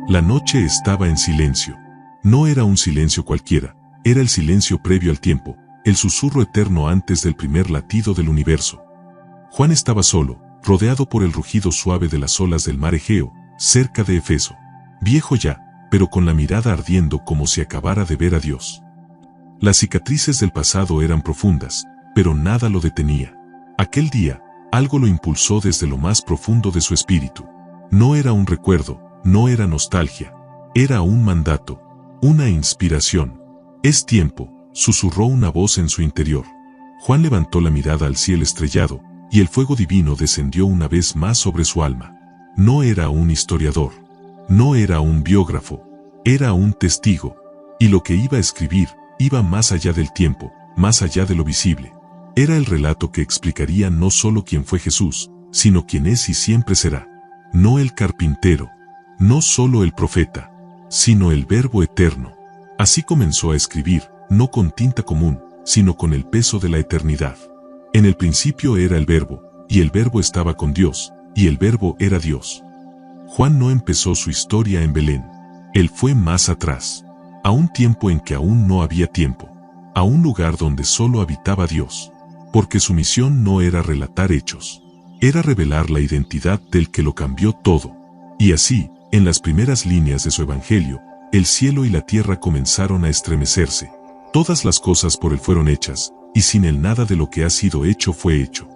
La noche estaba en silencio. No era un silencio cualquiera, era el silencio previo al tiempo, el susurro eterno antes del primer latido del universo. Juan estaba solo, rodeado por el rugido suave de las olas del mar Egeo, cerca de Éfeso. Viejo ya, pero con la mirada ardiendo como si acabara de ver a Dios. Las cicatrices del pasado eran profundas, pero nada lo detenía. Aquel día, algo lo impulsó desde lo más profundo de su espíritu. No era un recuerdo, no era nostalgia, era un mandato, una inspiración. «Es tiempo», susurró una voz en su interior. Juan levantó la mirada al cielo estrellado, y el fuego divino descendió una vez más sobre su alma. No era un historiador, no era un biógrafo, era un testigo, y lo que iba a escribir iba más allá del tiempo, más allá de lo visible. Era el relato que explicaría no solo quién fue Jesús, sino quién es y siempre será. No el carpintero, no solo el profeta, sino el Verbo eterno. Así comenzó a escribir, no con tinta común, sino con el peso de la eternidad. En el principio era el Verbo, y el Verbo estaba con Dios, y el Verbo era Dios. Juan no empezó su historia en Belén. Él fue más atrás, a un tiempo en que aún no había tiempo, a un lugar donde solo habitaba Dios. Porque su misión no era relatar hechos, era revelar la identidad del que lo cambió todo. Y así, en las primeras líneas de su evangelio, el cielo y la tierra comenzaron a estremecerse. Todas las cosas por él fueron hechas, y sin él nada de lo que ha sido hecho fue hecho.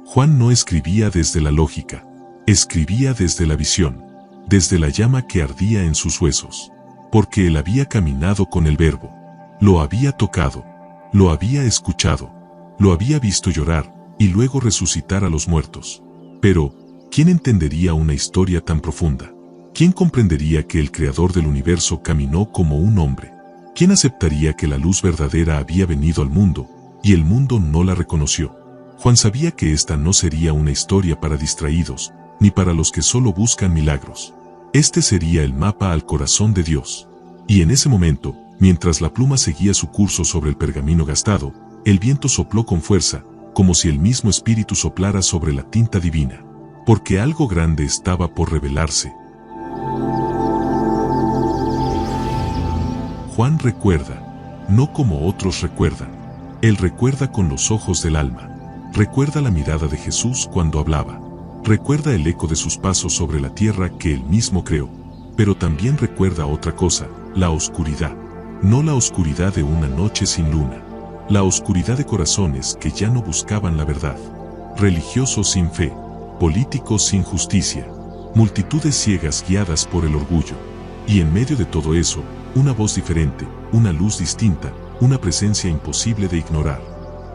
Juan no escribía desde la lógica, escribía desde la visión, desde la llama que ardía en sus huesos. Porque él había caminado con el Verbo, lo había tocado, lo había escuchado, lo había visto llorar, y luego resucitar a los muertos. Pero, ¿quién entendería una historia tan profunda? ¿Quién comprendería que el Creador del universo caminó como un hombre? ¿Quién aceptaría que la luz verdadera había venido al mundo, y el mundo no la reconoció? Juan sabía que esta no sería una historia para distraídos, ni para los que solo buscan milagros. Este sería el mapa al corazón de Dios. Y en ese momento, mientras la pluma seguía su curso sobre el pergamino gastado, el viento sopló con fuerza, como si el mismo Espíritu soplara sobre la tinta divina. Porque algo grande estaba por revelarse. Juan recuerda, no como otros recuerdan. Él recuerda con los ojos del alma. Recuerda la mirada de Jesús cuando hablaba. Recuerda el eco de sus pasos sobre la tierra que él mismo creó. Pero también recuerda otra cosa, la oscuridad. No la oscuridad de una noche sin luna. La oscuridad de corazones que ya no buscaban la verdad. Religiosos sin fe, políticos sin justicia, multitudes ciegas guiadas por el orgullo. Y en medio de todo eso, una voz diferente, una luz distinta, una presencia imposible de ignorar.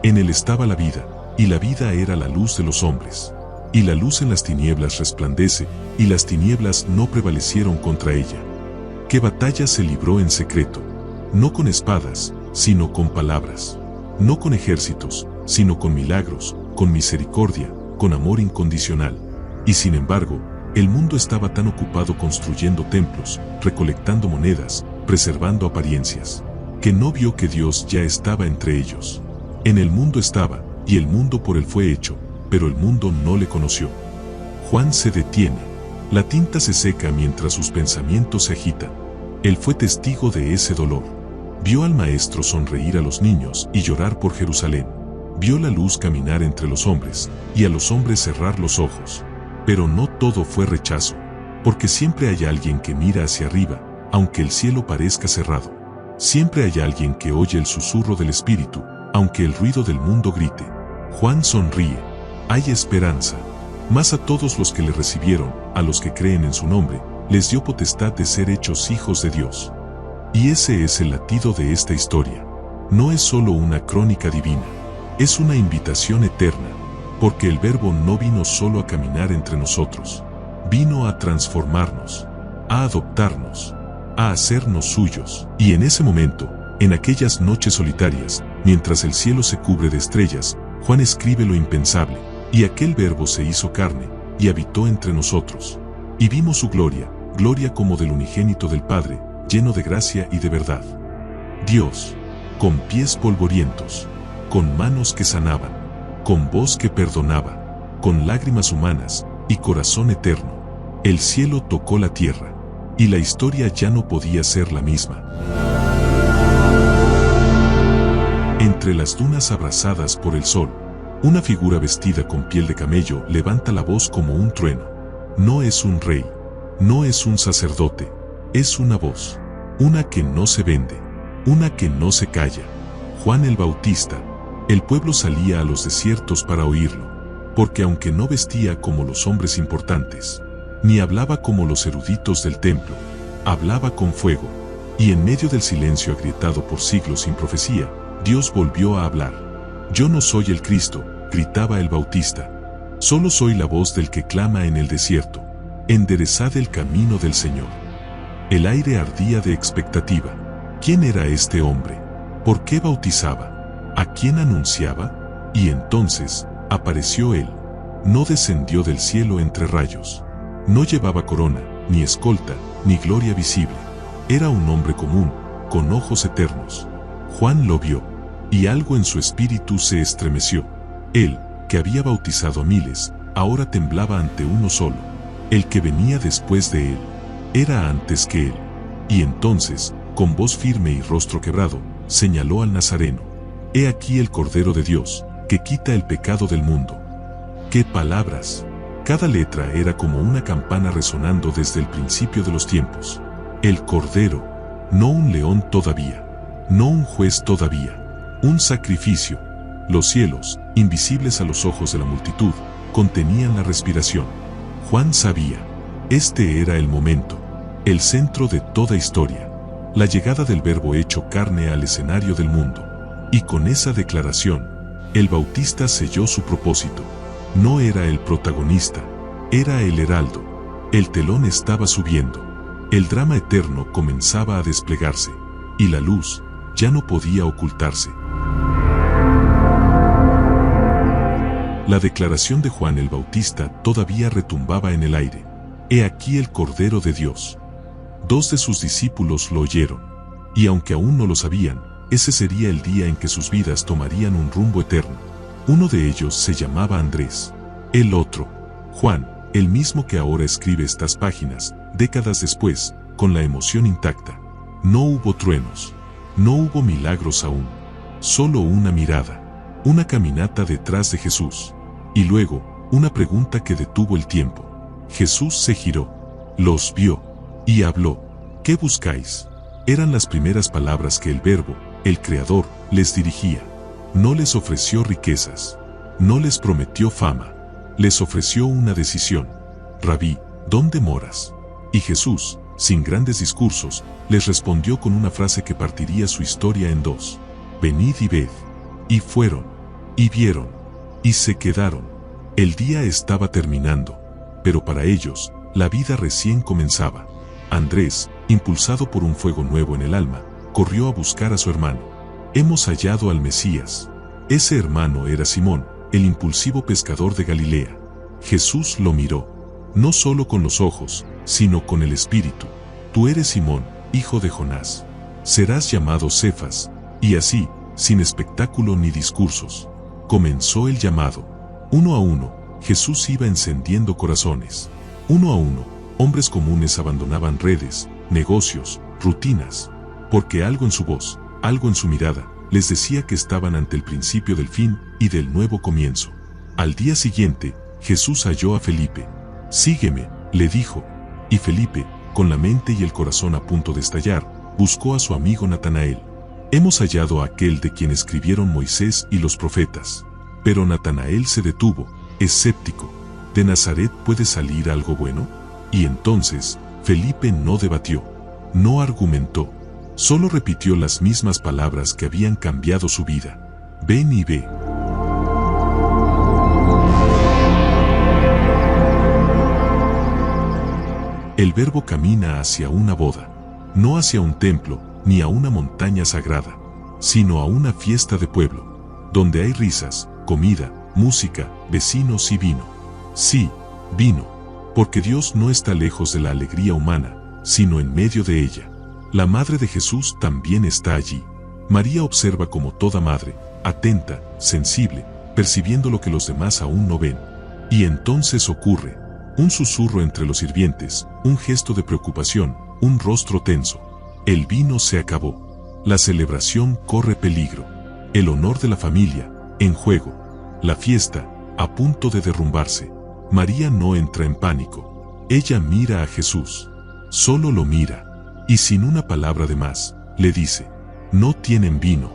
En él estaba la vida, y la vida era la luz de los hombres. Y la luz en las tinieblas resplandece, y las tinieblas no prevalecieron contra ella. ¿Qué batalla se libró en secreto? No con espadas, sino con palabras. No con ejércitos, sino con milagros, con misericordia, con amor incondicional. Y sin embargo, el mundo estaba tan ocupado construyendo templos, recolectando monedas, preservando apariencias, que no vio que Dios ya estaba entre ellos. En el mundo estaba, y el mundo por él fue hecho, pero el mundo no le conoció. Juan se detiene. La tinta se seca mientras sus pensamientos se agitan. Él fue testigo de ese dolor. Vio al Maestro sonreír a los niños y llorar por Jerusalén. Vio la luz caminar entre los hombres, y a los hombres cerrar los ojos. Pero no todo fue rechazo, porque siempre hay alguien que mira hacia arriba, aunque el cielo parezca cerrado. Siempre hay alguien que oye el susurro del Espíritu, aunque el ruido del mundo grite. Juan sonríe. Hay esperanza. Mas a todos los que le recibieron, a los que creen en su nombre, les dio potestad de ser hechos hijos de Dios. Y ese es el latido de esta historia. No es solo una crónica divina, es una invitación eterna, porque el Verbo no vino solo a caminar entre nosotros, vino a transformarnos, a adoptarnos, a hacernos suyos. Y en ese momento, en aquellas noches solitarias, mientras el cielo se cubre de estrellas, Juan escribe lo impensable, y aquel Verbo se hizo carne, y habitó entre nosotros. Y vimos su gloria, gloria como del unigénito del Padre, lleno de gracia y de verdad. Dios, con pies polvorientos, con manos que sanaban, con voz que perdonaba, con lágrimas humanas y corazón eterno. El cielo tocó la tierra, y la historia ya no podía ser la misma. Entre las dunas abrasadas por el sol, una figura vestida con piel de camello levanta la voz como un trueno. No es un rey, no es un sacerdote, es una voz, una que no se vende, una que no se calla. Juan el Bautista. El pueblo salía a los desiertos para oírlo, porque aunque no vestía como los hombres importantes, ni hablaba como los eruditos del templo, hablaba con fuego, y en medio del silencio agrietado por siglos sin profecía, Dios volvió a hablar. Yo no soy el Cristo, gritaba el Bautista. Solo soy la voz del que clama en el desierto. Enderezad el camino del Señor. El aire ardía de expectativa. ¿Quién era este hombre? ¿Por qué bautizaba? ¿A quién anunciaba? Y entonces, apareció él. No descendió del cielo entre rayos. No llevaba corona, ni escolta, ni gloria visible. Era un hombre común, con ojos eternos. Juan lo vio, y algo en su espíritu se estremeció. Él, que había bautizado a miles, ahora temblaba ante uno solo. El que venía después de él, era antes que él. Y entonces, con voz firme y rostro quebrado, señaló al Nazareno. He aquí el Cordero de Dios, que quita el pecado del mundo. ¡Qué palabras! Cada letra era como una campana resonando desde el principio de los tiempos. El Cordero, no un león todavía. No un juez todavía, un sacrificio. Los cielos, invisibles a los ojos de la multitud, contenían la respiración. Juan sabía, este era el momento, el centro de toda historia, la llegada del Verbo hecho carne al escenario del mundo. Y con esa declaración, el Bautista selló su propósito. No era el protagonista, era el heraldo. El telón estaba subiendo, el drama eterno comenzaba a desplegarse, y la luz ya no podía ocultarse. La declaración de Juan el Bautista todavía retumbaba en el aire. He aquí el Cordero de Dios. 2 de sus discípulos lo oyeron, y aunque aún no lo sabían, ese sería el día en que sus vidas tomarían un rumbo eterno. Uno de ellos se llamaba Andrés. El otro, Juan, el mismo que ahora escribe estas páginas, décadas después, con la emoción intacta. No hubo truenos. No hubo milagros aún, solo una mirada, una caminata detrás de Jesús, y luego, una pregunta que detuvo el tiempo. Jesús se giró, los vio, y habló. ¿Qué buscáis? Eran las primeras palabras que el Verbo, el Creador, les dirigía. No les ofreció riquezas, no les prometió fama, les ofreció una decisión. Rabí, ¿dónde moras? Y Jesús, sin grandes discursos, les respondió con una frase que partiría su historia en dos. Venid y ved. Y fueron, y vieron, y se quedaron. El día estaba terminando, pero para ellos, la vida recién comenzaba. Andrés, impulsado por un fuego nuevo en el alma, corrió a buscar a su hermano. Hemos hallado al Mesías. Ese hermano era Simón, el impulsivo pescador de Galilea. Jesús lo miró, no solo con los ojos, sino con el espíritu. Tú eres Simón, hijo de Jonás. Serás llamado Cefas. Y así, sin espectáculo ni discursos, comenzó el llamado. Uno a uno, Jesús iba encendiendo corazones. Uno a uno, hombres comunes abandonaban redes, negocios, rutinas, porque algo en su voz, algo en su mirada, les decía que estaban ante el principio del fin y del nuevo comienzo. Al día siguiente, Jesús halló a Felipe. Sígueme, le dijo. Y Felipe, con la mente y el corazón a punto de estallar, buscó a su amigo Natanael. Hemos hallado a aquel de quien escribieron Moisés y los profetas. Pero Natanael se detuvo, escéptico. ¿De Nazaret puede salir algo bueno? Y entonces, Felipe no debatió, no argumentó, solo repitió las mismas palabras que habían cambiado su vida. Ven y ve. El Verbo camina hacia una boda, no hacia un templo, ni a una montaña sagrada, sino a una fiesta de pueblo, donde hay risas, comida, música, vecinos y vino. Sí, vino, porque Dios no está lejos de la alegría humana, sino en medio de ella. La madre de Jesús también está allí. María observa como toda madre, atenta, sensible, percibiendo lo que los demás aún no ven. Y entonces ocurre un susurro entre los sirvientes, un gesto de preocupación, un rostro tenso. El vino se acabó. La celebración corre peligro. El honor de la familia, en juego. La fiesta, a punto de derrumbarse. María no entra en pánico. Ella mira a Jesús. Solo lo mira. Y sin una palabra de más, le dice: no tienen vino.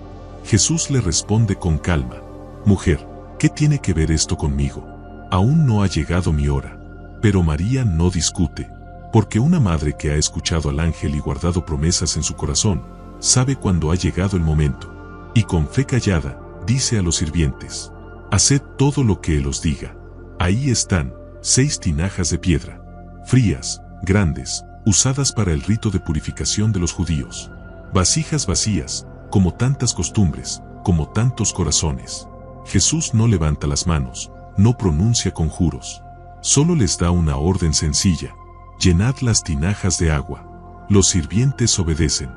Jesús le responde con calma: mujer, ¿qué tiene que ver esto conmigo? Aún no ha llegado mi hora. Pero María no discute, porque una madre que ha escuchado al ángel y guardado promesas en su corazón, sabe cuándo ha llegado el momento. Y con fe callada, dice a los sirvientes: haced todo lo que él os diga. Ahí están, 6 tinajas de piedra, frías, grandes, usadas para el rito de purificación de los judíos. Vasijas vacías, como tantas costumbres, como tantos corazones. Jesús no levanta las manos, no pronuncia conjuros. Solo les da una orden sencilla: llenad las tinajas de agua. Los sirvientes obedecen.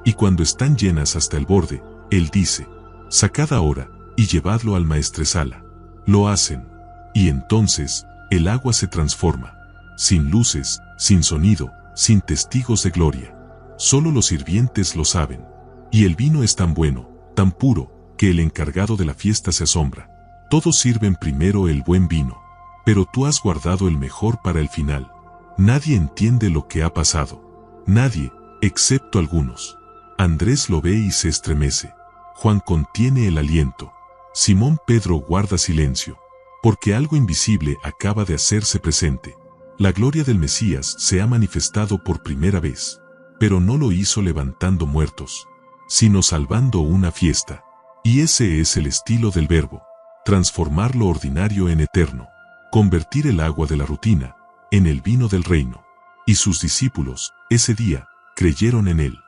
Y cuando están llenas hasta el borde, él dice: sacad ahora, y llevadlo al maestresala. Lo hacen. Y entonces, el agua se transforma. Sin luces, sin sonido, sin testigos de gloria. Solo los sirvientes lo saben. Y el vino es tan bueno, tan puro, que el encargado de la fiesta se asombra. Todos sirven primero el buen vino. Pero tú has guardado el mejor para el final. Nadie entiende lo que ha pasado. Nadie, excepto algunos. Andrés lo ve y se estremece. Juan contiene el aliento. Simón Pedro guarda silencio, porque algo invisible acaba de hacerse presente. La gloria del Mesías se ha manifestado por primera vez, pero no lo hizo levantando muertos, sino salvando una fiesta. Y ese es el estilo del Verbo: transformar lo ordinario en eterno, convertir el agua de la rutina en el vino del reino. Y sus discípulos, ese día, creyeron en él,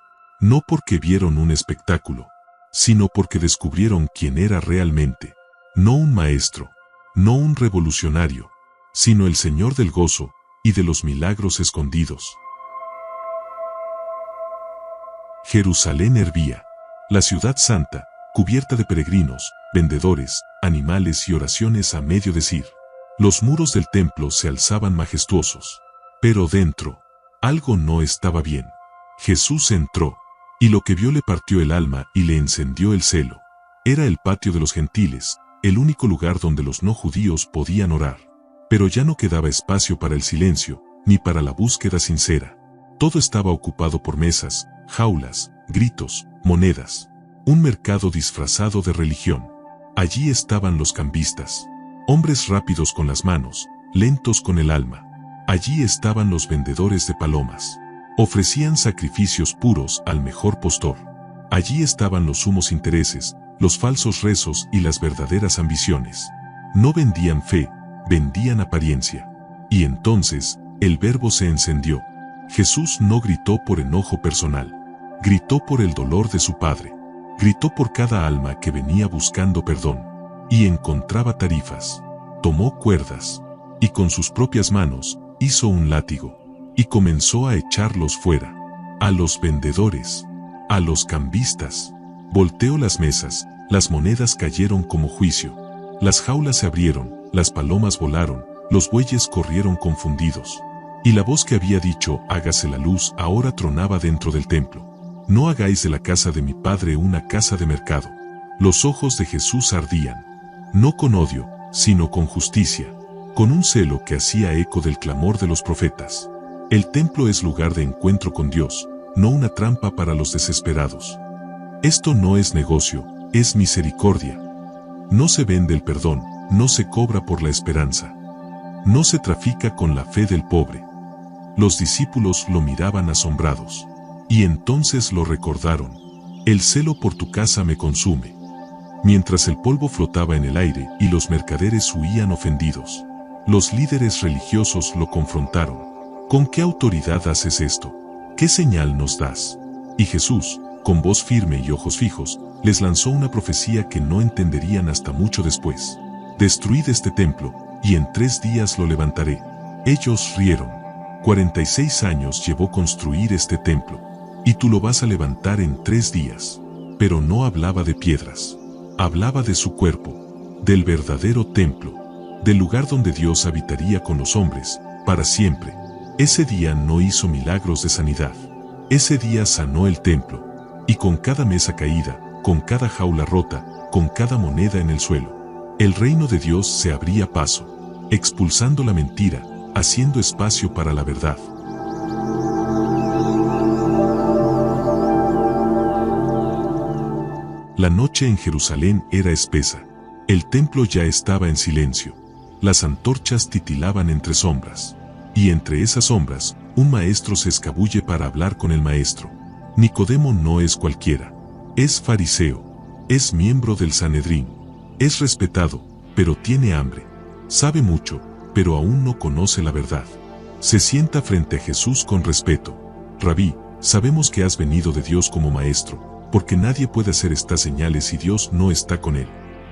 no porque vieron un espectáculo, sino porque descubrieron quién era realmente. No un maestro, no un revolucionario, sino el Señor del gozo y de los milagros escondidos. Jerusalén hervía. La ciudad santa, cubierta de peregrinos, vendedores, animales y oraciones a medio decir. Los muros del templo se alzaban majestuosos. Pero dentro, algo no estaba bien. Jesús entró, y lo que vio le partió el alma y le encendió el celo. Era el patio de los gentiles, el único lugar donde los no judíos podían orar. Pero ya no quedaba espacio para el silencio, ni para la búsqueda sincera. Todo estaba ocupado por mesas, jaulas, gritos, monedas. Un mercado disfrazado de religión. Allí estaban los cambistas. Hombres rápidos con las manos, lentos con el alma. Allí estaban los vendedores de palomas. Ofrecían sacrificios puros al mejor postor. Allí estaban los sumos intereses, los falsos rezos y las verdaderas ambiciones. No vendían fe, vendían apariencia. Y entonces, el Verbo se encendió. Jesús no gritó por enojo personal. Gritó por el dolor de su Padre. Gritó por cada alma que venía buscando perdón. Y encontraba tarifas. Tomó cuerdas. Y con sus propias manos, hizo un látigo. Y comenzó a echarlos fuera. A los vendedores. A los cambistas. Volteó las mesas, las monedas cayeron como juicio. Las jaulas se abrieron, las palomas volaron, los bueyes corrieron confundidos. Y la voz que había dicho, hágase la luz, ahora tronaba dentro del templo. No hagáis de la casa de mi Padre una casa de mercado. Los ojos de Jesús ardían. No con odio, sino con justicia. Con un celo que hacía eco del clamor de los profetas. El templo es lugar de encuentro con Dios, no una trampa para los desesperados. Esto no es negocio, es misericordia. No se vende el perdón, no se cobra por la esperanza. No se trafica con la fe del pobre. Los discípulos lo miraban asombrados. Y entonces lo recordaron. El celo por tu casa me consume. Mientras el polvo flotaba en el aire y los mercaderes huían ofendidos. Los líderes religiosos lo confrontaron. ¿Con qué autoridad haces esto? ¿Qué señal nos das? Y Jesús, con voz firme y ojos fijos, les lanzó una profecía que no entenderían hasta mucho después. Destruid este templo, y en 3 días lo levantaré. Ellos rieron. 46 años llevó construir este templo, y tú lo vas a levantar en 3 días. Pero no hablaba de piedras. Hablaba de su cuerpo, del verdadero templo, del lugar donde Dios habitaría con los hombres, para siempre. Ese día no hizo milagros de sanidad. Ese día sanó el templo. Y con cada mesa caída, con cada jaula rota, con cada moneda en el suelo, el reino de Dios se abría paso, expulsando la mentira, haciendo espacio para la verdad. La noche en Jerusalén era espesa. El templo ya estaba en silencio. Las antorchas titilaban entre sombras. Y entre esas sombras, un maestro se escabulle para hablar con el maestro. Nicodemo no es cualquiera. Es fariseo. Es miembro del Sanedrín. Es respetado, pero tiene hambre. Sabe mucho, pero aún no conoce la verdad. Se sienta frente a Jesús con respeto. Rabí, sabemos que has venido de Dios como maestro, porque nadie puede hacer estas señales si Dios no está con él.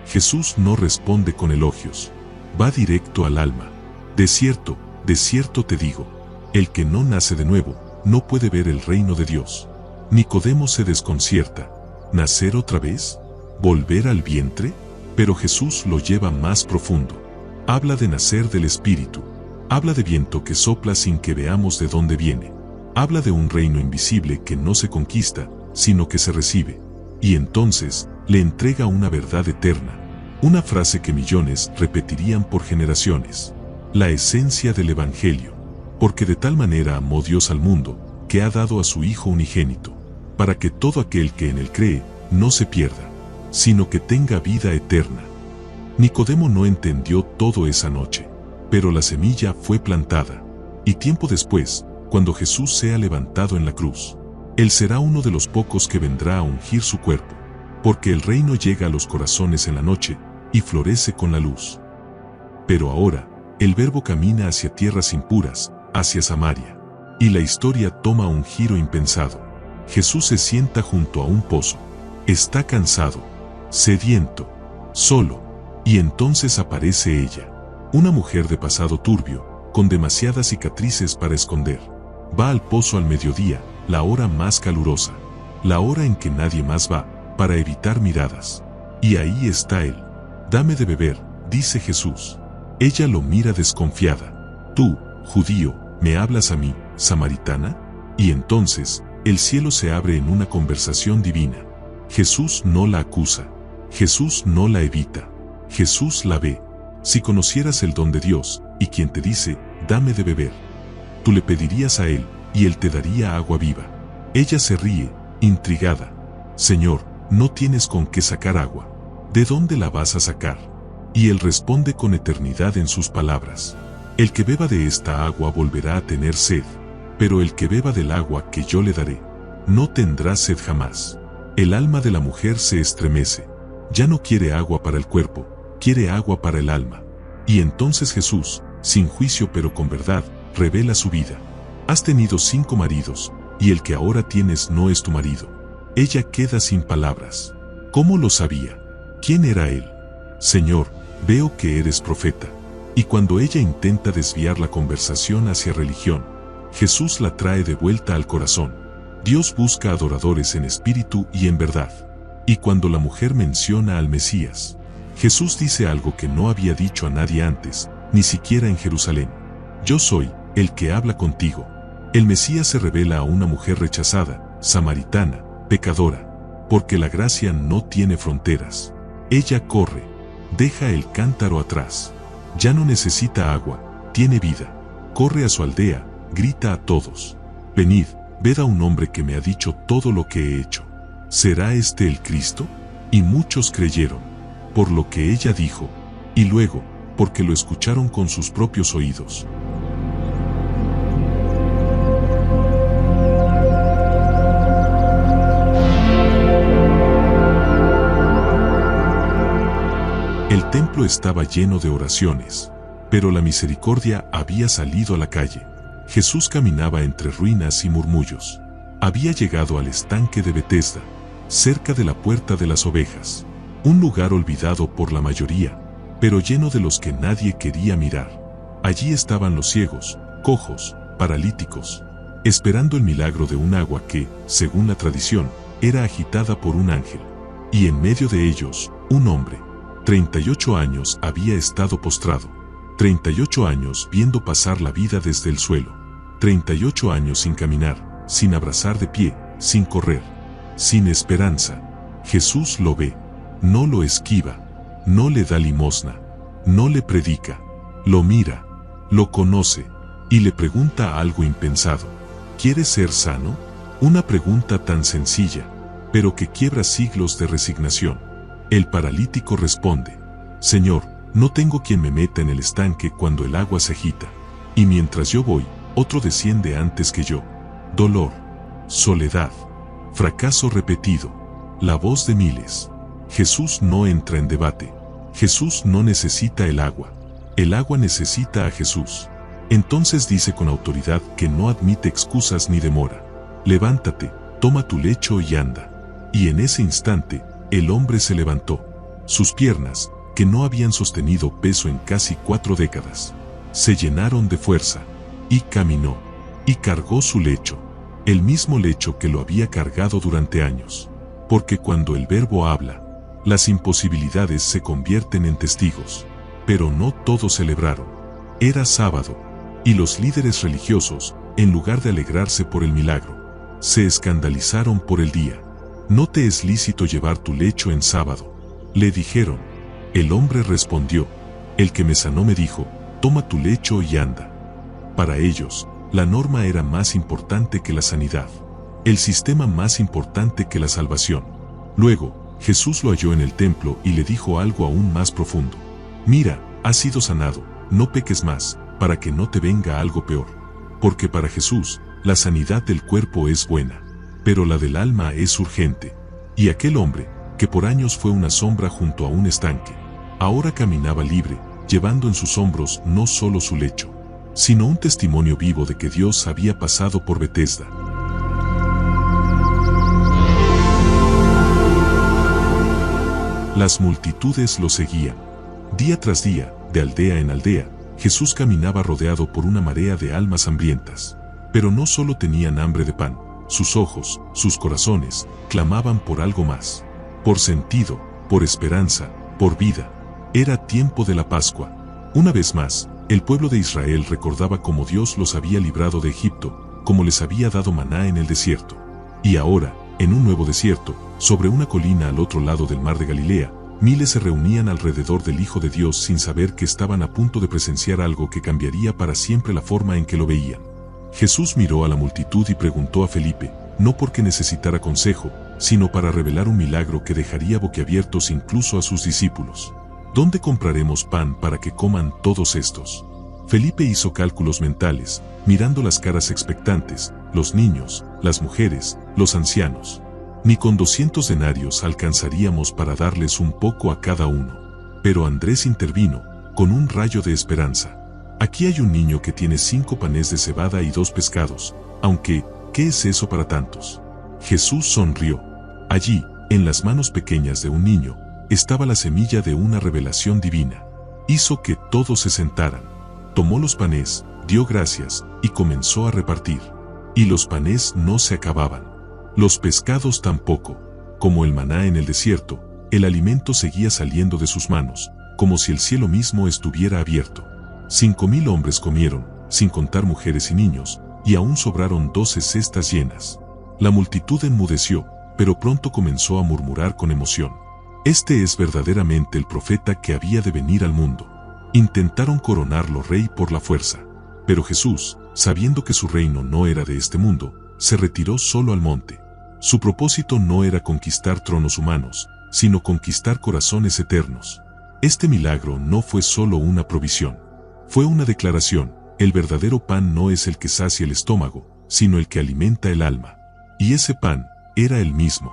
Jesús no responde con elogios. Va directo al alma. De cierto te digo, el que no nace de nuevo, no puede ver el reino de Dios. Nicodemo se desconcierta. ¿Nacer otra vez? ¿Volver al vientre? Pero Jesús lo lleva más profundo. Habla de nacer del Espíritu. Habla de viento que sopla sin que veamos de dónde viene. Habla de un reino invisible que no se conquista, sino que se recibe. Y entonces, le entrega una verdad eterna. Una frase que millones repetirían por generaciones. La esencia del Evangelio. Porque de tal manera amó Dios al mundo, que ha dado a su Hijo unigénito, para que todo aquel que en él cree, no se pierda, sino que tenga vida eterna. Nicodemo no entendió todo esa noche, pero la semilla fue plantada, y tiempo después, cuando Jesús sea levantado en la cruz, él será uno de los pocos que vendrá a ungir su cuerpo, porque el reino llega a los corazones en la noche, y florece con la luz. Pero ahora, el Verbo camina hacia tierras impuras, hacia Samaria, y la historia toma un giro impensado. Jesús se sienta junto a un pozo. Está cansado, sediento, solo, y entonces aparece ella, una mujer de pasado turbio, con demasiadas cicatrices para esconder. Va al pozo al mediodía, la hora más calurosa, la hora en que nadie más va, para evitar miradas. Y ahí está él. Dame de beber, dice Jesús. Ella lo mira desconfiada. Tú, judío, ¿me hablas a mí, samaritana? Y entonces, el cielo se abre en una conversación divina. Jesús no la acusa. Jesús no la evita. Jesús la ve. Si conocieras el don de Dios, y quien te dice, dame de beber, tú le pedirías a él, y él te daría agua viva. Ella se ríe, intrigada. Señor, no tienes con qué sacar agua. ¿De dónde la vas a sacar? Y él responde con eternidad en sus palabras. El que beba de esta agua volverá a tener sed, pero el que beba del agua que yo le daré, no tendrá sed jamás. El alma de la mujer se estremece. Ya no quiere agua para el cuerpo, quiere agua para el alma. Y entonces Jesús, sin juicio pero con verdad, revela su vida. Has tenido 5 maridos, y el que ahora tienes no es tu marido. Ella queda sin palabras. ¿Cómo lo sabía? ¿Quién era él? Señor, veo que eres profeta. Y cuando ella intenta desviar la conversación hacia religión, Jesús la trae de vuelta al corazón. Dios busca adoradores en espíritu y en verdad. Y cuando la mujer menciona al Mesías, Jesús dice algo que no había dicho a nadie antes, ni siquiera en Jerusalén. Yo soy el que habla contigo. El Mesías se revela a una mujer rechazada, samaritana, pecadora, porque la gracia no tiene fronteras. Ella corre, deja el cántaro atrás. Ya no necesita agua, tiene vida. Corre a su aldea, grita a todos. Venid, ved a un hombre que me ha dicho todo lo que he hecho. ¿Será este el Cristo? Y muchos creyeron, por lo que ella dijo, y luego, porque lo escucharon con sus propios oídos. El templo estaba lleno de oraciones, pero la misericordia había salido a la calle. Jesús caminaba entre ruinas y murmullos. Había llegado al estanque de Betesda, cerca de la puerta de las ovejas, un lugar olvidado por la mayoría, pero lleno de los que nadie quería mirar. Allí estaban los ciegos, cojos, paralíticos, esperando el milagro de un agua que, según la tradición, era agitada por un ángel. Y en medio de ellos, un hombre. 38 años había estado postrado. 38 años viendo pasar la vida desde el suelo. 38 años sin caminar, sin abrazar de pie, sin correr, sin esperanza. Jesús lo ve, no lo esquiva, no le da limosna, no le predica, lo mira, lo conoce, y le pregunta algo impensado. ¿Quieres ser sano? Una pregunta tan sencilla, pero que quiebra siglos de resignación. El paralítico responde: Señor, no tengo quien me meta en el estanque cuando el agua se agita, y mientras yo voy, otro desciende antes que yo. Dolor, soledad, fracaso repetido, la voz de miles. Jesús no entra en debate. Jesús no necesita el agua necesita a Jesús. Entonces dice con autoridad que no admite excusas ni demora: levántate, toma tu lecho y anda. Y en ese instante, el hombre se levantó. Sus piernas, que no habían sostenido peso en casi 4 décadas, se llenaron de fuerza, y caminó, y cargó su lecho, el mismo lecho que lo había cargado durante años. Porque cuando el Verbo habla, las imposibilidades se convierten en testigos. Pero no todos celebraron. Era sábado, y los líderes religiosos, en lugar de alegrarse por el milagro, se escandalizaron por el día. No te es lícito llevar tu lecho en sábado, le dijeron. El hombre respondió: el que me sanó me dijo, toma tu lecho y anda. Para ellos, la norma era más importante que la sanidad, el sistema más importante que la salvación. Luego, Jesús lo halló en el templo y le dijo algo aún más profundo: mira, has sido sanado, no peques más, para que no te venga algo peor. Porque para Jesús, la sanidad del cuerpo es buena, pero la del alma es urgente. Y aquel hombre, que por años fue una sombra junto a un estanque, ahora caminaba libre, llevando en sus hombros no solo su lecho, sino un testimonio vivo de que Dios había pasado por Betesda. Las multitudes lo seguían. Día tras día, de aldea en aldea, Jesús caminaba rodeado por una marea de almas hambrientas. Pero no solo tenían hambre de pan, sus ojos, sus corazones, clamaban por algo más. Por sentido, por esperanza, por vida. Era tiempo de la Pascua. Una vez más, el pueblo de Israel recordaba cómo Dios los había librado de Egipto, cómo les había dado maná en el desierto. Y ahora, en un nuevo desierto, sobre una colina al otro lado del mar de Galilea, miles se reunían alrededor del Hijo de Dios sin saber que estaban a punto de presenciar algo que cambiaría para siempre la forma en que lo veían. Jesús miró a la multitud y preguntó a Felipe, no porque necesitara consejo, sino para revelar un milagro que dejaría boquiabiertos incluso a sus discípulos. ¿Dónde compraremos pan para que coman todos estos? Felipe hizo cálculos mentales, mirando las caras expectantes, los niños, las mujeres, los ancianos. Ni con 200 denarios alcanzaríamos para darles un poco a cada uno. Pero Andrés intervino, con un rayo de esperanza. Aquí hay un niño que tiene 5 panes de cebada y 2 pescados, aunque, ¿qué es eso para tantos? Jesús sonrió. Allí, en las manos pequeñas de un niño, estaba la semilla de una revelación divina. Hizo que todos se sentaran. Tomó los panes, dio gracias, y comenzó a repartir. Y los panes no se acababan. Los pescados tampoco. Como el maná en el desierto, el alimento seguía saliendo de sus manos, como si el cielo mismo estuviera abierto. 5,000 hombres comieron, sin contar mujeres y niños, y aún sobraron 12 cestas llenas. La multitud enmudeció, pero pronto comenzó a murmurar con emoción: este es verdaderamente el profeta que había de venir al mundo. Intentaron coronarlo rey por la fuerza. Pero Jesús, sabiendo que su reino no era de este mundo, se retiró solo al monte. Su propósito no era conquistar tronos humanos, sino conquistar corazones eternos. Este milagro no fue solo una provisión. Fue una declaración: el verdadero pan no es el que sacia el estómago, sino el que alimenta el alma. Y ese pan era el mismo.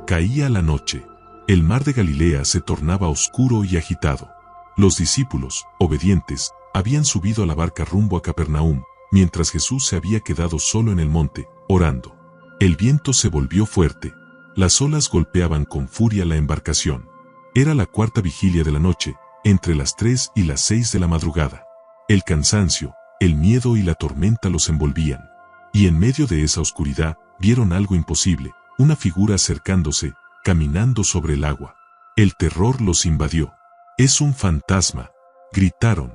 Caía la noche. El mar de Galilea se tornaba oscuro y agitado. Los discípulos, obedientes, habían subido a la barca rumbo a Capernaum, mientras Jesús se había quedado solo en el monte, orando. El viento se volvió fuerte. Las olas golpeaban con furia la embarcación. Era la 4ª vigilia de la noche, entre las 3 y las 6 de la madrugada. El cansancio, el miedo y la tormenta los envolvían. Y en medio de esa oscuridad, vieron algo imposible, una figura acercándose, caminando sobre el agua. El terror los invadió. Es un fantasma, gritaron.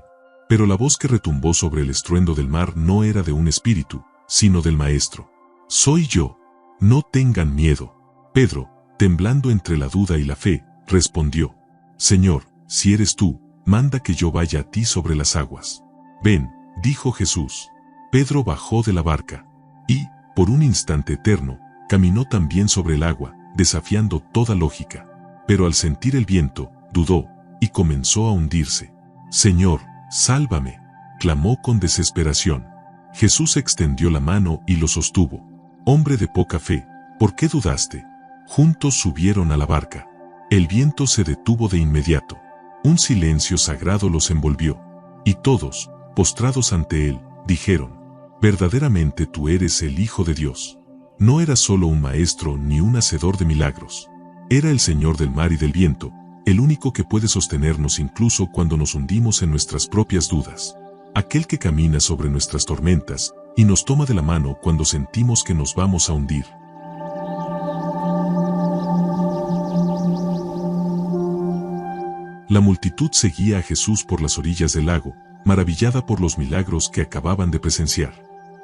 Pero la voz que retumbó sobre el estruendo del mar no era de un espíritu, sino del Maestro. «Soy yo. No tengan miedo». Pedro, temblando entre la duda y la fe, respondió: «Señor, si eres tú, manda que yo vaya a ti sobre las aguas». «Ven», dijo Jesús. Pedro bajó de la barca y, por un instante eterno, caminó también sobre el agua, desafiando toda lógica. Pero al sentir el viento, dudó y comenzó a hundirse. «Señor, sálvame», clamó con desesperación. Jesús extendió la mano y lo sostuvo. «Hombre de poca fe, ¿por qué dudaste?». Juntos subieron a la barca. El viento se detuvo de inmediato. Un silencio sagrado los envolvió. Y todos, postrados ante él, dijeron: «Verdaderamente tú eres el Hijo de Dios». No era solo un maestro ni un hacedor de milagros. Era el Señor del mar y del viento, el único que puede sostenernos incluso cuando nos hundimos en nuestras propias dudas. Aquel que camina sobre nuestras tormentas y nos toma de la mano cuando sentimos que nos vamos a hundir. La multitud seguía a Jesús por las orillas del lago, maravillada por los milagros que acababan de presenciar.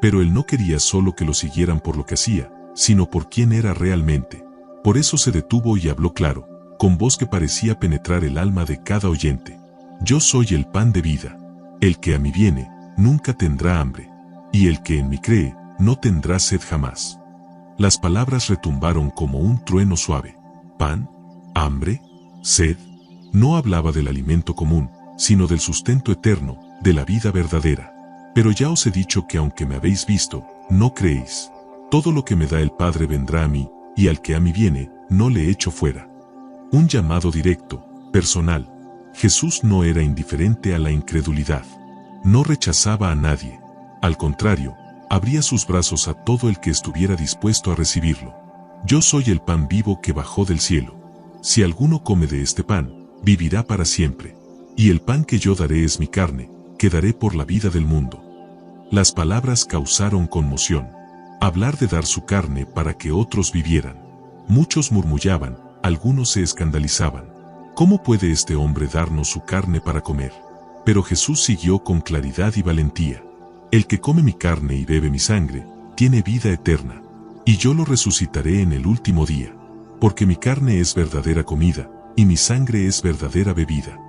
Pero él no quería solo que lo siguieran por lo que hacía, sino por quién era realmente. Por eso se detuvo y habló claro, con voz que parecía penetrar el alma de cada oyente: «Yo soy el pan de vida. El que a mí viene, nunca tendrá hambre, y el que en mí cree, no tendrá sed jamás». Las palabras retumbaron como un trueno suave. ¿Pan? ¿Hambre? ¿Sed? No hablaba del alimento común, sino del sustento eterno, de la vida verdadera. «Pero ya os he dicho que aunque me habéis visto, no creéis. Todo lo que me da el Padre vendrá a mí, y al que a mí viene, no le echo fuera». Un llamado directo, personal. Jesús no era indiferente a la incredulidad. No rechazaba a nadie. Al contrario, abría sus brazos a todo el que estuviera dispuesto a recibirlo. «Yo soy el pan vivo que bajó del cielo. Si alguno come de este pan, vivirá para siempre. Y el pan que yo daré es mi carne, que daré por la vida del mundo». Las palabras causaron conmoción. Hablar de dar su carne para que otros vivieran. Muchos murmullaban, algunos se escandalizaban. ¿Cómo puede este hombre darnos su carne para comer? Pero Jesús siguió con claridad y valentía: «El que come mi carne y bebe mi sangre, tiene vida eterna, y yo lo resucitaré en el último día. Porque mi carne es verdadera comida, y mi sangre es verdadera bebida».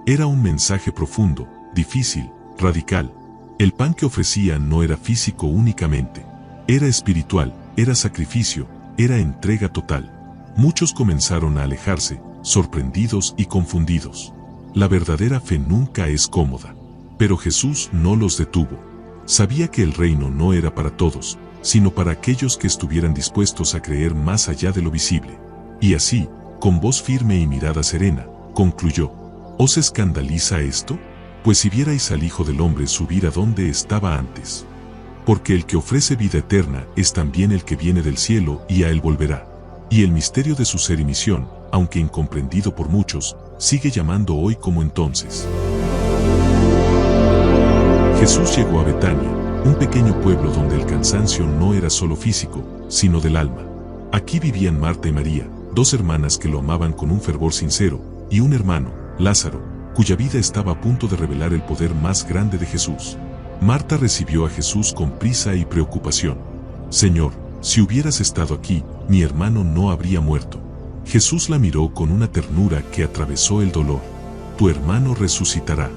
Era un mensaje profundo, difícil, radical. El pan que ofrecía no era físico únicamente. Era espiritual, era sacrificio, era entrega total. Muchos comenzaron a alejarse, sorprendidos y confundidos. La verdadera fe nunca es cómoda. Pero Jesús no los detuvo. Sabía que el reino no era para todos, sino para aquellos que estuvieran dispuestos a creer más allá de lo visible. Y así, con voz firme y mirada serena, concluyó: ¿Os escandaliza esto? Pues si vierais al Hijo del Hombre subir a donde estaba antes. Porque el que ofrece vida eterna es también el que viene del cielo y a él volverá. Y el misterio de su ser y misión, aunque incomprendido por muchos, sigue llamando hoy como entonces. Jesús llegó a Betania, un pequeño pueblo donde el cansancio no era solo físico, sino del alma. Aquí vivían Marta y María, dos hermanas que lo amaban con un fervor sincero, y un hermano, Lázaro, cuya vida estaba a punto de revelar el poder más grande de Jesús. Marta recibió a Jesús con prisa y preocupación. «Señor, si hubieras estado aquí, mi hermano no habría muerto». Jesús la miró con una ternura que atravesó el dolor. «Tu hermano resucitará».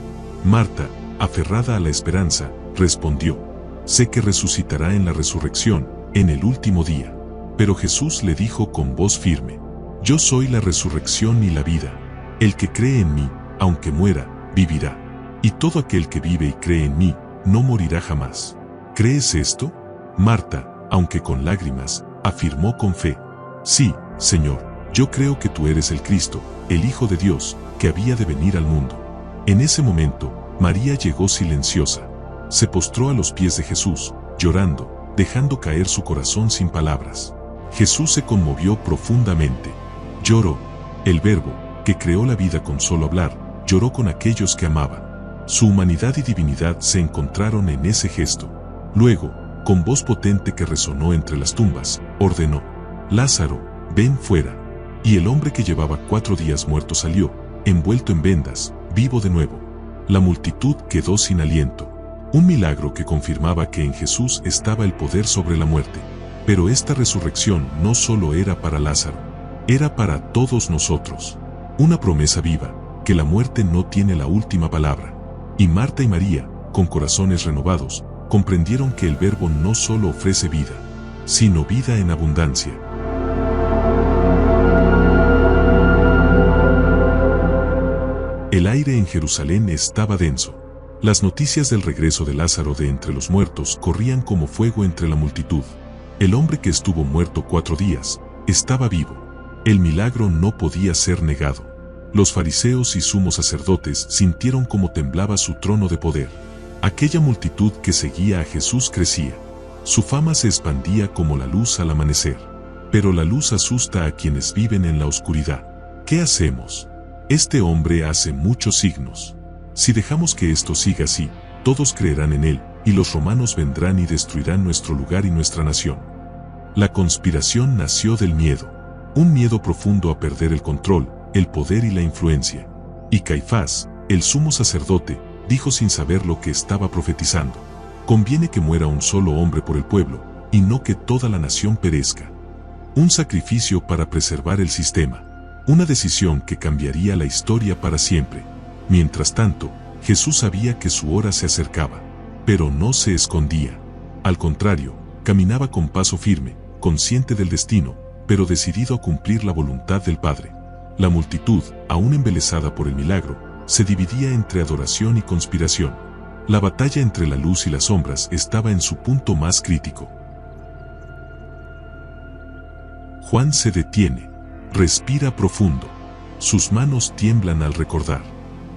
Marta, aferrada a la esperanza, respondió: «Sé que resucitará en la resurrección, en el último día». Pero Jesús le dijo con voz firme: «Yo soy la resurrección y la vida. El que cree en mí, aunque muera, vivirá. Y todo aquel que vive y cree en mí, no morirá jamás». ¿Crees esto? Marta, aunque con lágrimas, afirmó con fe: «Sí, Señor, yo creo que tú eres el Cristo, el Hijo de Dios, que había de venir al mundo». En ese momento, María llegó silenciosa. Se postró a los pies de Jesús, llorando, dejando caer su corazón sin palabras. Jesús se conmovió profundamente. Lloró. El Verbo, que creó la vida con solo hablar, lloró con aquellos que amaba. Su humanidad y divinidad se encontraron en ese gesto. Luego, con voz potente que resonó entre las tumbas, ordenó: «Lázaro, ven fuera». Y el hombre que llevaba 4 días muerto salió, envuelto en vendas, vivo de nuevo. La multitud quedó sin aliento. Un milagro que confirmaba que en Jesús estaba el poder sobre la muerte. Pero esta resurrección no solo era para Lázaro, era para todos nosotros. Una promesa viva, que la muerte no tiene la última palabra. Y Marta y María, con corazones renovados, comprendieron que el Verbo no solo ofrece vida, sino vida en abundancia. El aire en Jerusalén estaba denso. Las noticias del regreso de Lázaro de entre los muertos corrían como fuego entre la multitud. El hombre que estuvo muerto 4 días, estaba vivo. El milagro no podía ser negado. Los fariseos y sumos sacerdotes sintieron cómo temblaba su trono de poder. Aquella multitud que seguía a Jesús crecía. Su fama se expandía como la luz al amanecer. Pero la luz asusta a quienes viven en la oscuridad. ¿Qué hacemos? Este hombre hace muchos signos. Si dejamos que esto siga así, todos creerán en él, y los romanos vendrán y destruirán nuestro lugar y nuestra nación. La conspiración nació del miedo. Un miedo profundo a perder el control, el poder y la influencia. Y Caifás, el sumo sacerdote, dijo sin saber lo que estaba profetizando: conviene que muera un solo hombre por el pueblo, y no que toda la nación perezca. Un sacrificio para preservar el sistema. Una decisión que cambiaría la historia para siempre. Mientras tanto, Jesús sabía que su hora se acercaba, pero no se escondía. Al contrario, caminaba con paso firme, consciente del destino, pero decidido a cumplir la voluntad del Padre. La multitud, aún embelesada por el milagro, se dividía entre adoración y conspiración. La batalla entre la luz y las sombras estaba en su punto más crítico. Juan se detiene. Respira profundo. Sus manos tiemblan al recordar.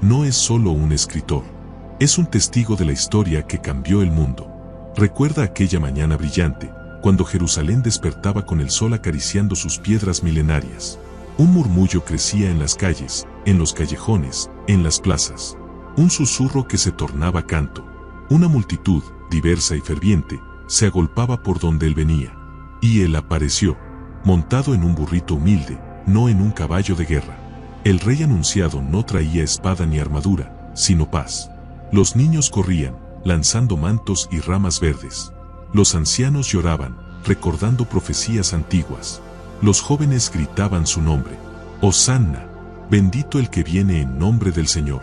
No es solo un escritor. Es un testigo de la historia que cambió el mundo. Recuerda aquella mañana brillante, cuando Jerusalén despertaba con el sol acariciando sus piedras milenarias. Un murmullo crecía en las calles, en los callejones, en las plazas. Un susurro que se tornaba canto. Una multitud, diversa y ferviente, se agolpaba por donde él venía. Y él apareció, montado en un burrito humilde, no en un caballo de guerra. El rey anunciado no traía espada ni armadura, sino paz. Los niños corrían, lanzando mantos y ramas verdes. Los ancianos lloraban, recordando profecías antiguas. Los jóvenes gritaban su nombre: Hosanna, bendito el que viene en nombre del Señor.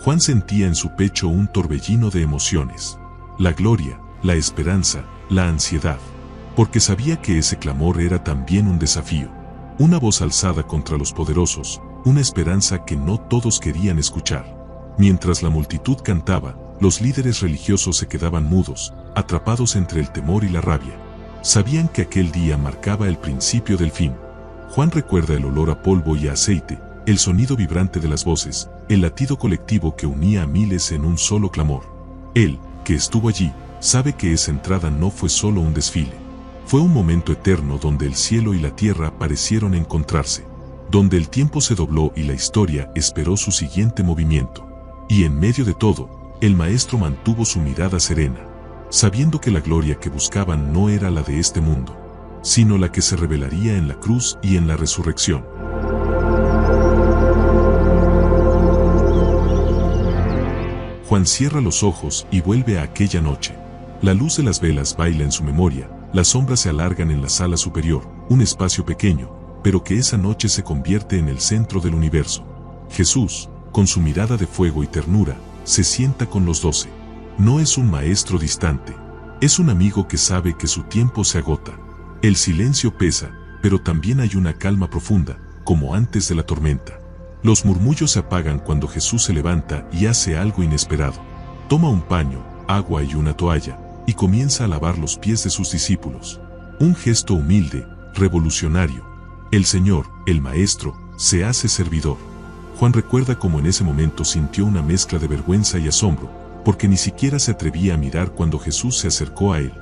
Juan sentía en su pecho un torbellino de emociones. La gloria, la esperanza, la ansiedad. Porque sabía que ese clamor era también un desafío. Una voz alzada contra los poderosos, una esperanza que no todos querían escuchar. Mientras la multitud cantaba, los líderes religiosos se quedaban mudos, atrapados entre el temor y la rabia. Sabían que aquel día marcaba el principio del fin. Juan recuerda el olor a polvo y a aceite, el sonido vibrante de las voces, el latido colectivo que unía a miles en un solo clamor. Él, que estuvo allí, sabe que esa entrada no fue solo un desfile. Fue un momento eterno donde el cielo y la tierra parecieron encontrarse, donde el tiempo se dobló y la historia esperó su siguiente movimiento. Y en medio de todo, el maestro mantuvo su mirada serena, sabiendo que la gloria que buscaban no era la de este mundo, sino la que se revelaría en la cruz y en la resurrección. Juan cierra los ojos y vuelve a aquella noche. La luz de las velas baila en su memoria, las sombras se alargan en la sala superior, un espacio pequeño, pero que esa noche se convierte en el centro del universo. Jesús, con su mirada de fuego y ternura, se sienta con los 12. No es un maestro distante, es un amigo que sabe que su tiempo se agota. El silencio pesa, pero también hay una calma profunda, como antes de la tormenta. Los murmullos se apagan cuando Jesús se levanta y hace algo inesperado. Toma un paño, agua y una toalla, y comienza a lavar los pies de sus discípulos. Un gesto humilde, revolucionario. El Señor, el Maestro, se hace servidor. Juan recuerda cómo en ese momento sintió una mezcla de vergüenza y asombro, porque ni siquiera se atrevía a mirar cuando Jesús se acercó a él.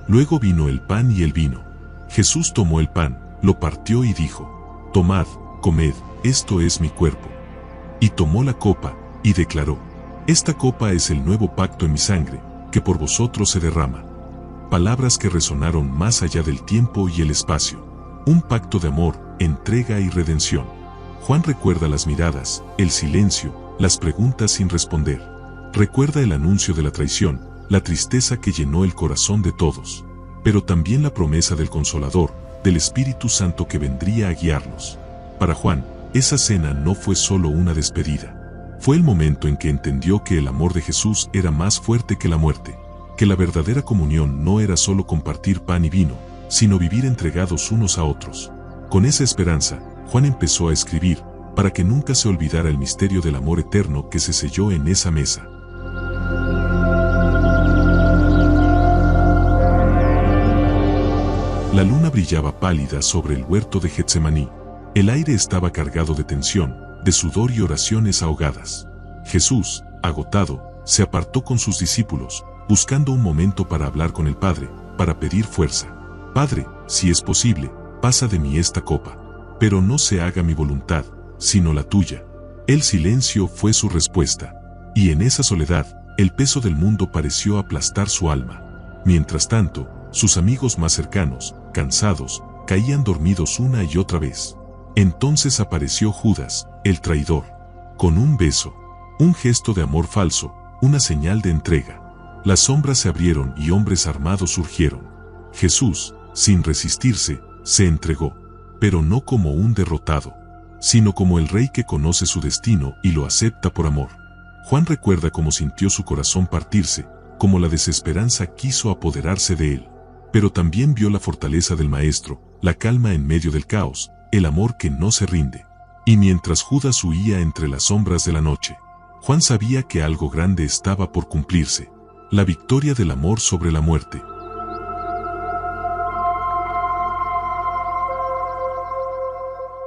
Luego vino el pan y el vino. Jesús tomó el pan, lo partió y dijo: «Tomad, comed, esto es mi cuerpo». Y tomó la copa, y declaró: «Esta copa es el nuevo pacto en mi sangre, que por vosotros se derrama». Palabras que resonaron más allá del tiempo y el espacio. Un pacto de amor, entrega y redención. Juan recuerda las miradas, el silencio, las preguntas sin responder. Recuerda el anuncio de la traición, la tristeza que llenó el corazón de todos, pero también la promesa del Consolador, del Espíritu Santo que vendría a guiarlos. Para Juan, esa cena no fue solo una despedida. Fue el momento en que entendió que el amor de Jesús era más fuerte que la muerte, que la verdadera comunión no era solo compartir pan y vino, sino vivir entregados unos a otros. Con esa esperanza, Juan empezó a escribir, para que nunca se olvidara el misterio del amor eterno que se selló en esa mesa. La luna brillaba pálida sobre el huerto de Getsemaní. El aire estaba cargado de tensión, de sudor y oraciones ahogadas. Jesús, agotado, se apartó con sus discípulos, buscando un momento para hablar con el Padre, para pedir fuerza. Padre, si es posible, pasa de mí esta copa, pero no se haga mi voluntad, sino la tuya. El silencio fue su respuesta, y en esa soledad, el peso del mundo pareció aplastar su alma. Mientras tanto, sus amigos más cercanos, cansados, caían dormidos una y otra vez. Entonces apareció Judas, el traidor, con un beso, un gesto de amor falso, una señal de entrega. Las sombras se abrieron y hombres armados surgieron. Jesús, sin resistirse, se entregó, pero no como un derrotado, sino como el rey que conoce su destino y lo acepta por amor. Juan recuerda cómo sintió su corazón partirse, cómo la desesperanza quiso apoderarse de él. Pero también vio la fortaleza del Maestro, la calma en medio del caos, el amor que no se rinde. Y mientras Judas huía entre las sombras de la noche, Juan sabía que algo grande estaba por cumplirse, la victoria del amor sobre la muerte.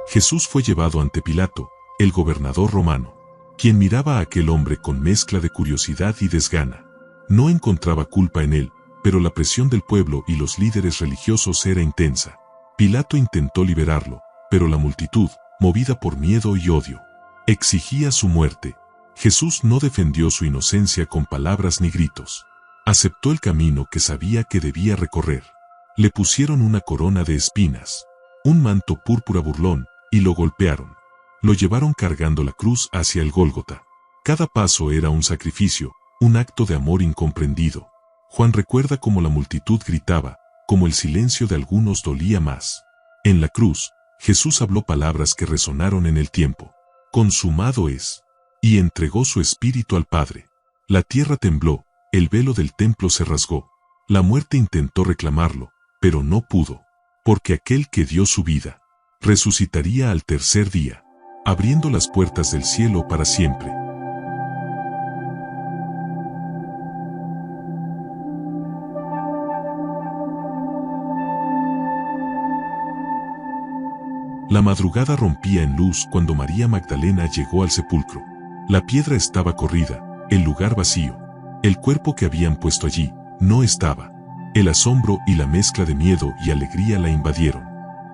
Jesús fue llevado ante Pilato, el gobernador romano, quien miraba a aquel hombre con mezcla de curiosidad y desgana. No encontraba culpa en él, pero la presión del pueblo y los líderes religiosos era intensa. Pilato intentó liberarlo, pero la multitud, movida por miedo y odio, exigía su muerte. Jesús no defendió su inocencia con palabras ni gritos. Aceptó el camino que sabía que debía recorrer. Le pusieron una corona de espinas, un manto púrpura burlón, y lo golpearon. Lo llevaron cargando la cruz hacia el Gólgota. Cada paso era un sacrificio, un acto de amor incomprendido. Juan recuerda cómo la multitud gritaba, cómo el silencio de algunos dolía más. En la cruz, Jesús habló palabras que resonaron en el tiempo. Consumado es. Y entregó su espíritu al Padre. La tierra tembló, el velo del templo se rasgó. La muerte intentó reclamarlo, pero no pudo. Porque aquel que dio su vida, resucitaría al tercer día, abriendo las puertas del cielo para siempre. La madrugada rompía en luz cuando María Magdalena llegó al sepulcro. La piedra estaba corrida, el lugar vacío. El cuerpo que habían puesto allí no estaba. El asombro y la mezcla de miedo y alegría la invadieron.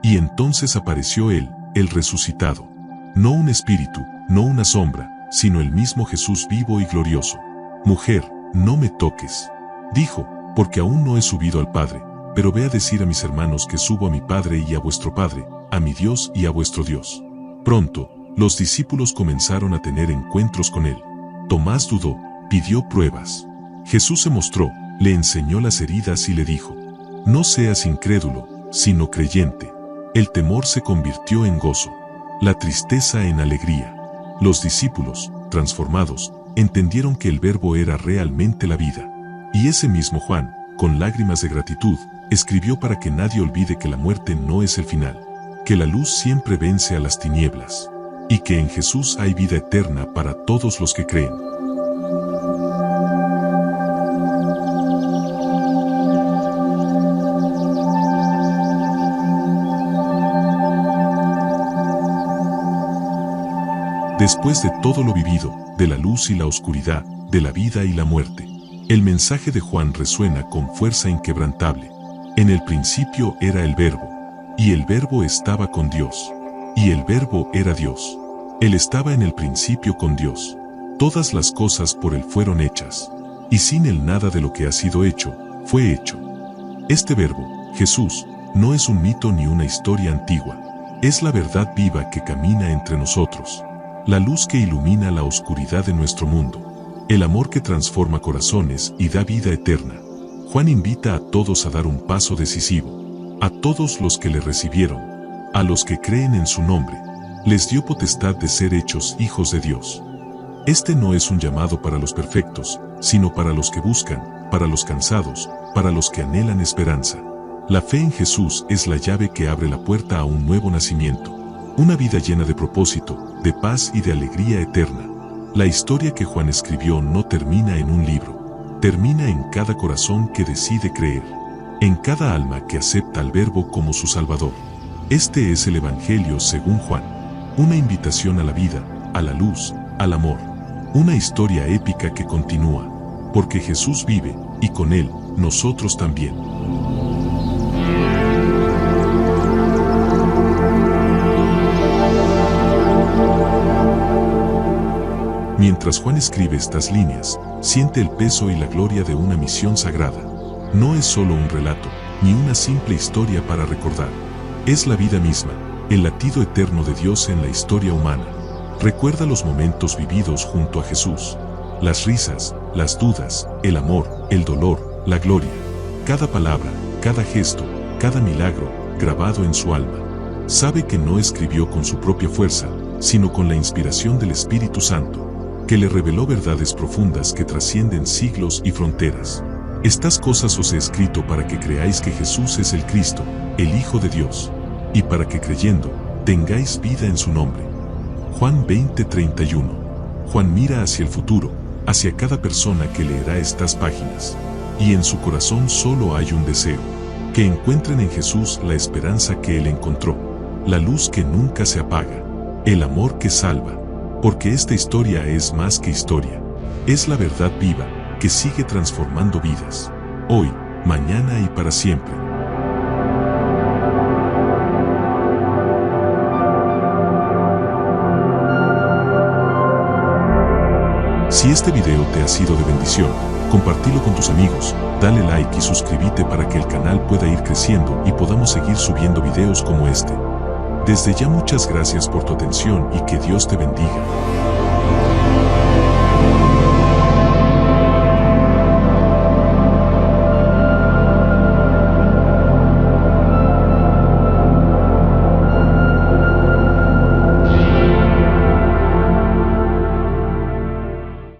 Y entonces apareció él, el resucitado. No un espíritu, no una sombra, sino el mismo Jesús vivo y glorioso. Mujer, no me toques, dijo, porque aún no he subido al Padre, pero ve a decir a mis hermanos que subo a mi Padre y a vuestro Padre, a mi Dios y a vuestro Dios. Pronto, los discípulos comenzaron a tener encuentros con él. Tomás dudó, pidió pruebas. Jesús se mostró, le enseñó las heridas y le dijo: no seas incrédulo, sino creyente. El temor se convirtió en gozo, la tristeza en alegría. Los discípulos, transformados, entendieron que el Verbo era realmente la vida. Y ese mismo Juan, con lágrimas de gratitud, escribió para que nadie olvide que la muerte no es el final, que la luz siempre vence a las tinieblas, y que en Jesús hay vida eterna para todos los que creen. Después de todo lo vivido, de la luz y la oscuridad, de la vida y la muerte, el mensaje de Juan resuena con fuerza inquebrantable. En el principio era el Verbo, y el Verbo estaba con Dios, y el Verbo era Dios. Él estaba en el principio con Dios. Todas las cosas por él fueron hechas, y sin él nada de lo que ha sido hecho, fue hecho. Este Verbo, Jesús, no es un mito ni una historia antigua, es la verdad viva que camina entre nosotros, la luz que ilumina la oscuridad de nuestro mundo. el amor que transforma corazones y da vida eterna. Juan invita a todos a dar un paso decisivo. A todos los que le recibieron, a los que creen en su nombre, les dio potestad de ser hechos hijos de Dios. Este no es un llamado para los perfectos, sino para los que buscan, para los cansados, para los que anhelan esperanza. La fe en Jesús es la llave que abre la puerta a un nuevo nacimiento, una vida llena de propósito, de paz y de alegría eterna. La historia que Juan escribió no termina en un libro, termina en cada corazón que decide creer, en cada alma que acepta al Verbo como su Salvador. Este es el Evangelio según Juan, una invitación a la vida, a la luz, al amor, una historia épica que continúa, porque Jesús vive, y con Él, nosotros también. Mientras Juan escribe estas líneas, siente el peso y la gloria de una misión sagrada. No es solo un relato, ni una simple historia para recordar. Es la vida misma, el latido eterno de Dios en la historia humana. Recuerda los momentos vividos junto a Jesús. Las risas, las dudas, el amor, el dolor, la gloria. Cada palabra, cada gesto, cada milagro, grabado en su alma. Sabe que no escribió con su propia fuerza, sino con la inspiración del Espíritu Santo, que le reveló verdades profundas que trascienden siglos y fronteras. Estas cosas os he escrito para que creáis que Jesús es el Cristo, el Hijo de Dios, y para que creyendo, tengáis vida en su nombre. Juan 20:31. Juan mira hacia el futuro, hacia cada persona que leerá estas páginas, y en su corazón solo hay un deseo: que encuentren en Jesús la esperanza que Él encontró, la luz que nunca se apaga, el amor que salva, porque esta historia es más que historia, es la verdad viva, que sigue transformando vidas, hoy, mañana y para siempre. Si este video te ha sido de bendición, compartilo con tus amigos, dale like y suscríbete para que el canal pueda ir creciendo y podamos seguir subiendo videos como este. Desde ya muchas gracias por tu atención y que Dios te bendiga.